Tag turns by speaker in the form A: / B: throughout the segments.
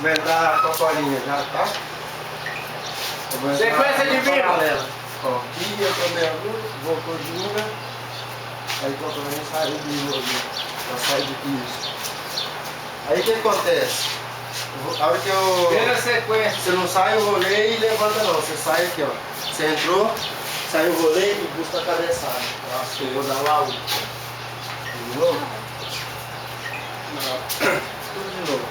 A: Vai entrar com a colinha já, tá?
B: Sequência de vírgula.
A: Ó, guia, primeiro, voltou de uma. Aí totalmente saiu de novo. Já sai de isso. Aí o que acontece? A hora que eu...
B: Primeira sequência.
A: Você não sai o rolê e levanta não. Você sai aqui, ó. Você entrou, saiu o rolê e busca a cabeçada. Nossa, eu vou dar lá um. De novo? Não. Tudo de novo.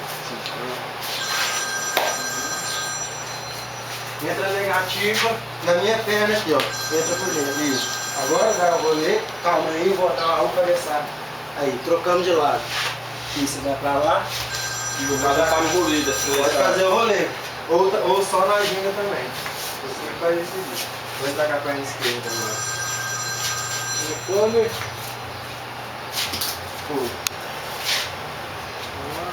A: Entra negativa na minha perna aqui, ó. Entra por dentro. Isso. Agora vai o rolê. Calma aí, vou dar uma cabeçada. Aí, trocamos de lado. Isso vai pra lá. E o
B: Cada
A: cara
B: envolvida.
A: pode fazer o rolê. Ou só na ginga também. Você faz esse vídeo. Vou entrar com a perna esquerda agora.
B: Come.
A: Foi. Uma.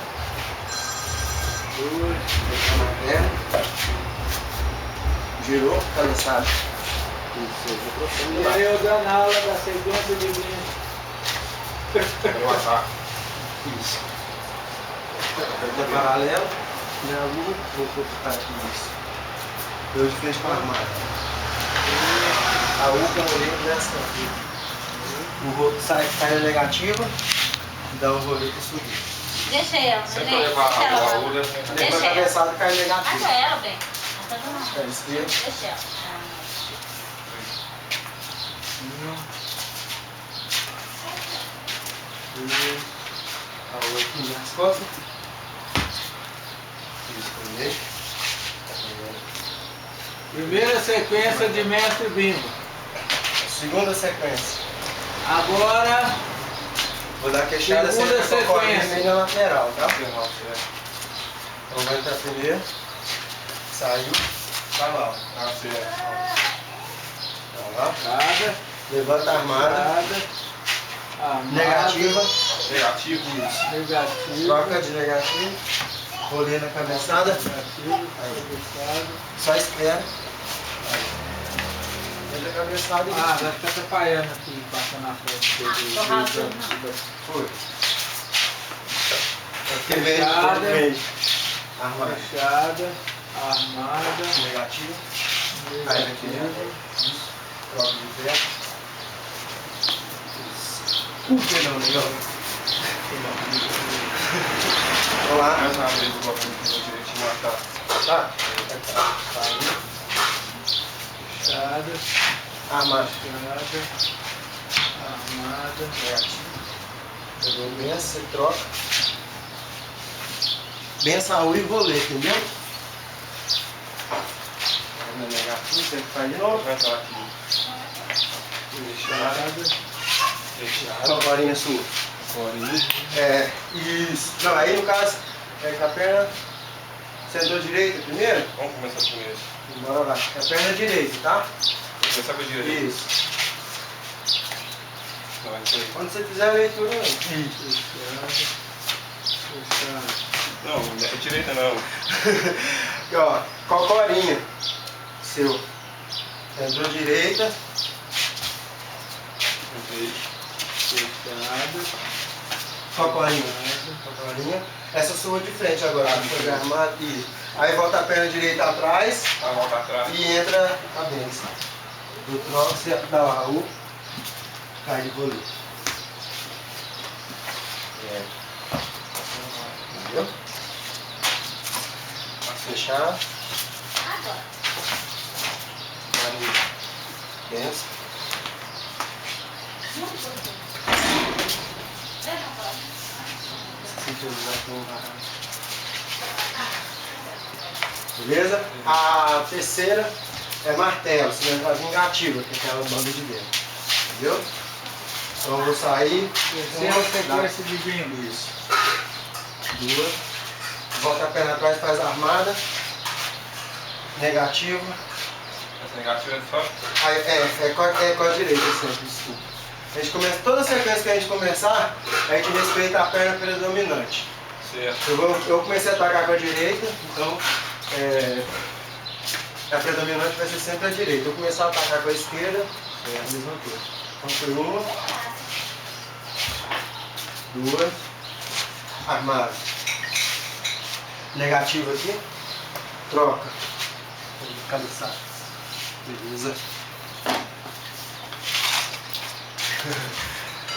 A: Duas. Botar na perna. Girou, cabeçada. Isso, eu vou trocando de
B: E
A: lado.
B: aí eu dando aula da sequência de vírgula.
A: Isso. Perna paralela. Na lua, vou cortar aqui isso. Eu de frente com a armada. A última rolê nessa aqui. O rolo sai na negativa, dá o rolê para subir.
C: Deixa ela,
B: Sempre
C: neném.
B: levar
C: Deixa
B: a
C: ela.
B: agulha.
A: Depois a
C: Deixa ela.
A: cabeçada cai negativa.
C: Acha ela, bem. Acha ela.
A: Pé esquerdo.
C: Deixa ela.
A: Uma. Duas. A outra nas costas. Isso, primeiro.
B: Primeira sequência de mestre bimbo.
A: Segunda sequência.
B: Agora,
A: Vou dar queixada
B: Segunda
A: sempre com a colinha
B: sequência.
A: meio na lateral, tá? Então vai entrar primeiro. Saiu. Tá lá, ó. Tá lá.
B: cada,
A: Levanta a armada.
B: armada,
A: Negativa.
B: negativo, negativo,
A: Troca de negativo. Rolê na cabeçada.
B: negativo, cabeçada.
A: Só espera. Entra a cabeçada e
B: Ah, vai ficar atrapalhando aqui, passando na frente dele.
C: Tô rasgando.
A: foi. Aqui vem.
B: Fechada.
A: Vem. Armada.
B: Fechada, armada,
A: Negativo. Aí aqui
B: negativo.
A: dentro. Troca de pé. Por que não, legal? Vamos lá. Tá? Saiu.
B: Fechada,
A: Armada.
B: fechada, armada,
A: Negativo. Pegou benção, você troca. Benção e rolê, entendeu? Arma negativo, você faz de novo. Vai entrar aqui. Fechada.
B: fechada,
A: Só a varinha sua. É, isso. Não, aí no caso, é com a perna. Você andou direita primeiro?
D: Vamos começar primeiro.
A: Bora lá. É a perna direita, tá?
D: Vou começar com a direita.
A: Isso.
D: Não, isso aí.
A: Quando você fizer a leitura, não. Isso.
B: fechada, fechada.
D: Não, não é direita não.
A: Aqui, ó, cocorinha. Seu. Entrou direita.
D: Entrei.
B: Fechada,
A: Cocorinha. Cocorinha. Essa sua de frente agora. Pegar armado. Isso. Aí volta a perna direita atrás.
D: A volta atrás.
A: E entra a benção. Do troço, você dá o Raul. Cai de rolê. Entendeu? Fechar.
C: Agora.
A: Maria. Benção. Beleza? A terceira é martelo, você vai entrar vingativa, que é aquela banda de dentro. Entendeu? Então eu vou sair.
B: terceira sequência de bimbo.
A: Isso. Duas. Volta a perna atrás, faz a armada. Negativa.
D: Essa negativa é só.
A: Aí, é com a direita sempre, desculpa. A gente começa, toda sequência que a gente começar, a gente respeita a perna predominante.
D: Certo.
A: Eu comecei a atacar com a direita, então a predominante vai ser sempre a direita. Eu começar a atacar com a esquerda, é a mesma coisa. Então foi uma, duas, armada. negativo aqui, troca. Cabeçada. Beleza.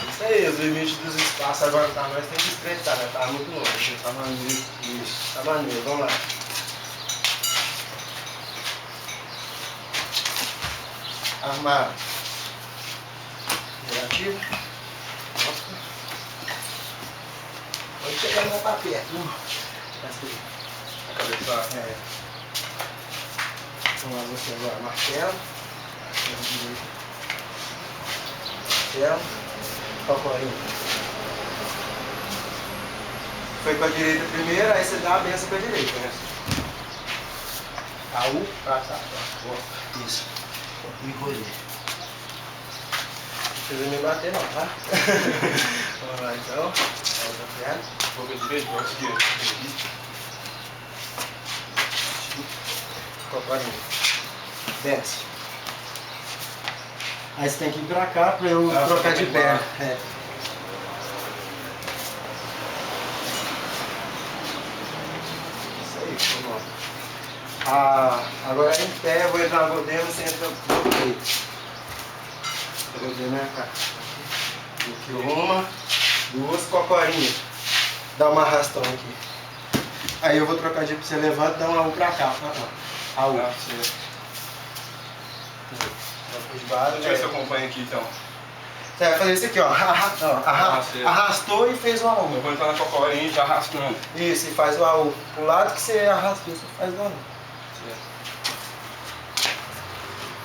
A: Isso aí, os limites dos espaços agora pra nós tem que estreitar, né? Tá muito longe. Tá maneiro. Isso, tá maneiro. Vamos lá. Armário. Negativo. Pode chegar mais pra perto. Assim.
D: A cabeça.
A: É. Vamos lá, você agora. Martelo. Martelo. Cocorinho. Foi com a direita primeiro, aí você dá a benção com a direita, né? A U pra cá. Isso. Enrolei. Não precisa me bater não, tá? Vamos lá então. Outra perna.
D: Vou ver direito, vou seguir.
A: Cocorinho. Desce. Aí você tem que ir pra cá pra eu trocar de perna. É. Isso aí, vamos lá. Agora em pé eu vou entrar no godema, você entra no bloqueio. O godema é cá. Aqui uma, duas, cocorinhas. Dá uma arrastão aqui. Aí eu vou trocar de pra você levanta e dá uma U pra cá. A U. De base,
D: Deixa eu ver se eu acompanho aqui então.
A: Você vai fazer isso aqui, ó. Arrastou e fez o
D: Eu
A: AU.
D: vou entrar na cocorinha e já arrastando.
A: Isso, e faz o AU. O lado que você arrastou, você faz o AU.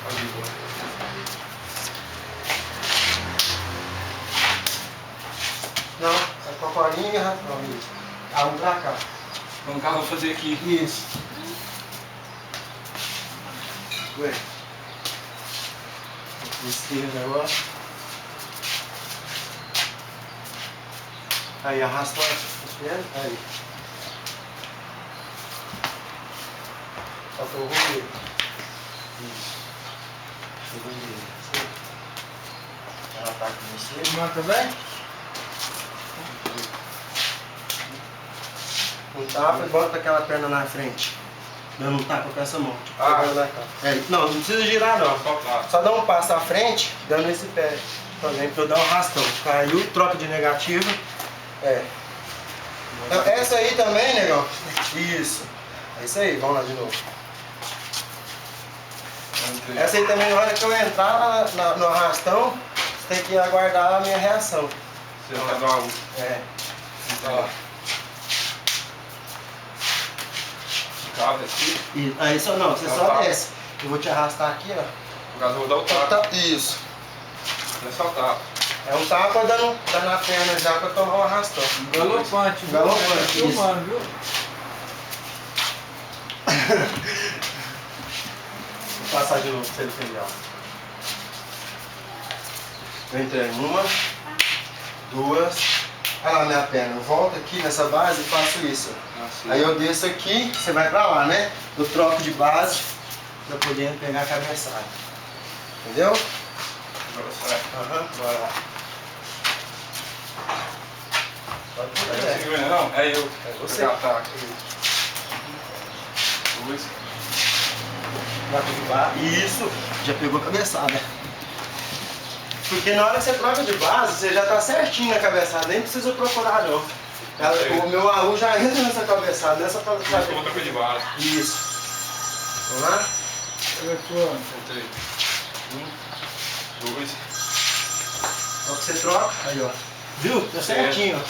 D: Pode ir,
A: Não, é cocorinha e arrastão. Isso. AU pra cá.
D: Então o carro eu vou fazer aqui.
A: Isso. Ué. Esquerda agora. Aí, arrasta as pernas. Aí. Faltou o rodeio. Isso. O rodeio. Ela tá com você.
B: Mata bem?
A: Um tapa e bota aquela perna na frente. Dando um tapa com essa mão. Tipo,
D: Ah.
A: pegando na cara. É, não precisa girar não.
D: Só tá.
A: Só dá um passo à frente, dando esse pé também, pra eu dar um rastão. Caiu, troca de negativo. É. Então, essa aí também, negão. Isso. É isso aí, vamos lá de novo. Essa aí também, na hora que eu entrar no arrastão, você tem que aguardar a minha reação.
D: Você vai dar uma.
A: É.
D: Ó. Cava aqui.
A: E aí só não, você só desce. Eu vou te arrastar aqui, ó.
D: No caso eu vou dar o tapa.
A: Isso.
D: Não é só o tapa.
A: É um tapa dando a perna já pra tomar um arrastão.
B: Galopante, viu?
A: Galopante,
B: Tá filmando, viu?
A: Vou passar de novo pra você entender, ó. Eu entrei em uma, duas. Olha lá minha perna. Eu volto aqui nessa base e faço isso.
D: Assim.
A: Aí eu desço aqui, você vai pra lá, né? Eu troco de base pra poder pegar a cabeçada. Entendeu?
D: Agora sai.
A: Aham, bora lá. Pode
D: Não
A: pegar.
D: segura ainda não? É eu.
A: É você.
D: Tá aqui. Dois.
A: Troca de base. Isso, já pegou a cabeçada. Porque na hora que você troca de base, você já tá certinho na cabeçada, nem precisa procurar não. O meu AU já entra nessa cabeçada, nessa
D: Eu vou
A: cabeçada.
D: trocar de base.
A: Isso. Vamos lá?
B: Telefone.
D: Entrei. Dois.
A: Ó que você troca. Aí, ó. Viu? Tá certinho, ó.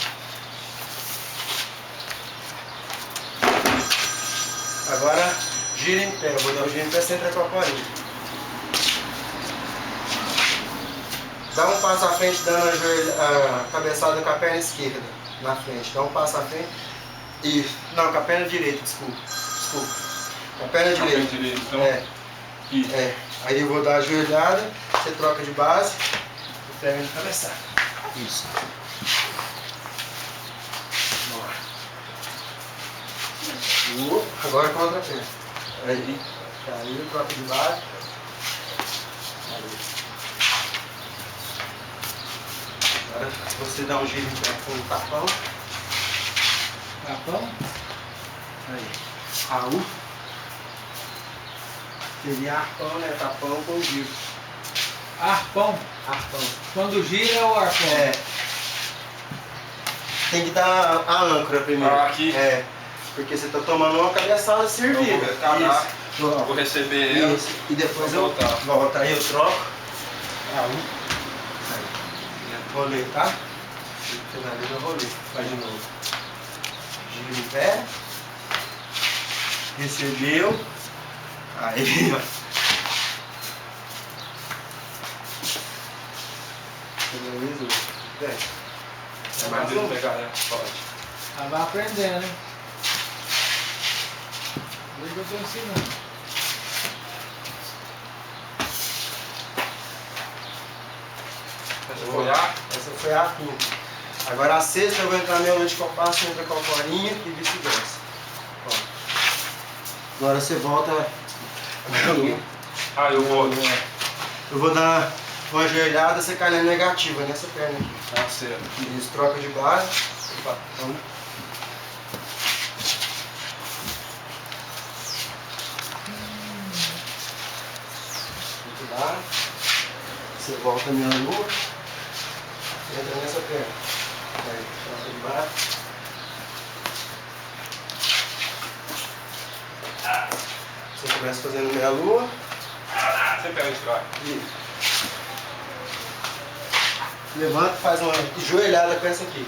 A: Agora, gira em pé. Eu vou dar o giro em pé sem entrar com a corinha. Dá um passo à frente, dando a cabeçada com a perna esquerda. Na frente. Dá um passo à frente. E... Não, com a perna direita, desculpa. Com a perna direita.
D: Então.
A: É.
D: Aqui.
A: É. Aí eu vou dar a ajoelhada, você troca de base e pega de cabeçada. Isso. Vamos lá. Agora com a outra perna. Aí. Caiu, troca de base. Aí. Agora você dá um giro em pé com o tapão.
B: Tapão?
A: Aí. Raul. Seria arpão, né? Tapão com giro.
B: Arpão.
A: Arpão.
B: Quando gira é o arpão.
A: É. Tem que dar a âncora primeiro.
D: Ah, aqui?
A: É. Porque você tá tomando uma cabeçada servida.
D: Eu vou recarregar.
A: Isso. Ó.
D: Vou receber ela.
A: Isso. E depois
D: Vou
A: eu
D: voltar.
A: volto. Aí eu troco. Raul. Aí. Rolê, tá? Finaliza o rolê. Faz de novo. Gira em pé. Recebeu. Aí, ó. Finaliza o pé.
D: É mais um pegar, né? Pode.
B: Ela vai aprendendo, hein? Veja que eu tô ensinando.
D: Essa foi a.
A: Essa foi a quinta. Agora a sexta eu vou entrar meia noite de compasso, entra com a corinha e vice-versa. Ó. Agora você volta.
D: Ah, eu vou.
A: Eu vou dar uma ajoelhada, você cai na negativa nessa perna aqui.
D: Tá certo.
A: Isso, troca de base. Opa, então. Muito lá. Você volta a minha lua. Entra nessa perna. Aí, troca de base. Você começa fazendo meia lua.
D: Você pega o strike.
A: E levanta, faz uma joelhada com essa aqui.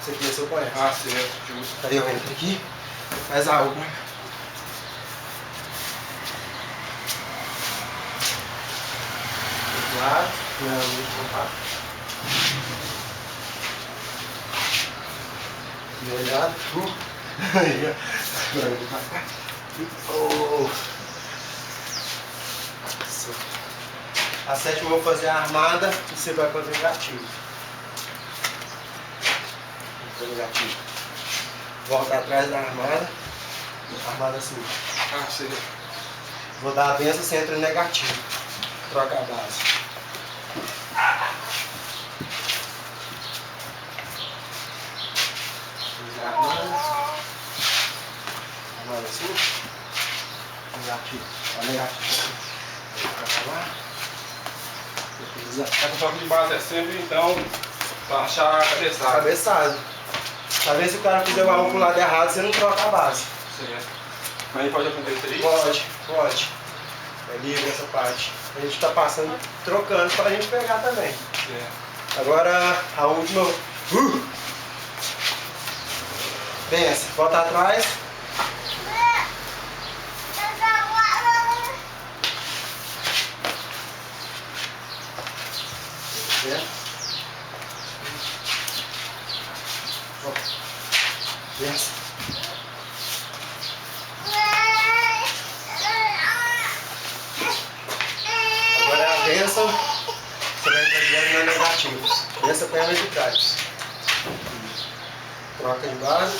A: Essa aqui você conhece.
D: Ah, certo. Justo.
A: Aí eu entro aqui, faz a outra. Do lado, meia lua de compasso. Joelhada. Aí, ó. Agora eu vou pra cá. Oh. Isso. A sétima eu vou fazer a armada e você vai fazer negativo. Negativo. Volta atrás da armada. Armada assim.
D: Ah, certo.
A: Vou dar a benção, você entra negativo. Troca a base. Armada. Armada assim. Negativo. Ó, negativo. Troca lá.
D: A troca de base é sempre, então, pra achar a cabeçada.
A: Cabeçado. Talvez se o cara fizer o álcool pro lado errado, você não troca a base.
D: Certo. Mas aí pode acontecer isso?
A: Pode, pode. É livre essa parte. A gente tá passando, trocando pra gente pegar também.
D: Certo.
A: Agora a última. Benção, volta atrás. Certo? Ó. Benção. Agora é a benção. Você vai entrar direto na negativa. Essa perna de trás. Troca de base.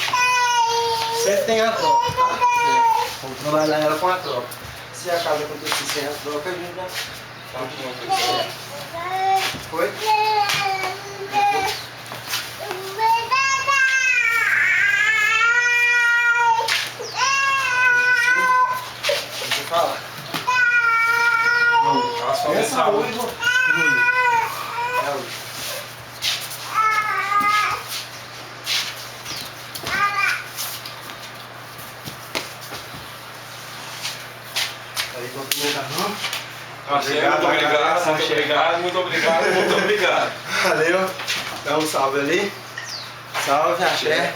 A: Sempre tem a troca, tá? Vamos trabalhar ela com a troca. Se acaso acontecer sem a troca, a gente já
D: Tá aqui.
A: foi. Você fala.
D: Só
A: Essa
D: essa
A: hoje, é hoje. Aí, cumprimenta a mão.
D: Tá certo. Muito obrigado, muito obrigado, muito obrigado, muito obrigado.
A: Valeu. Dá um salve ali. Salve, axé.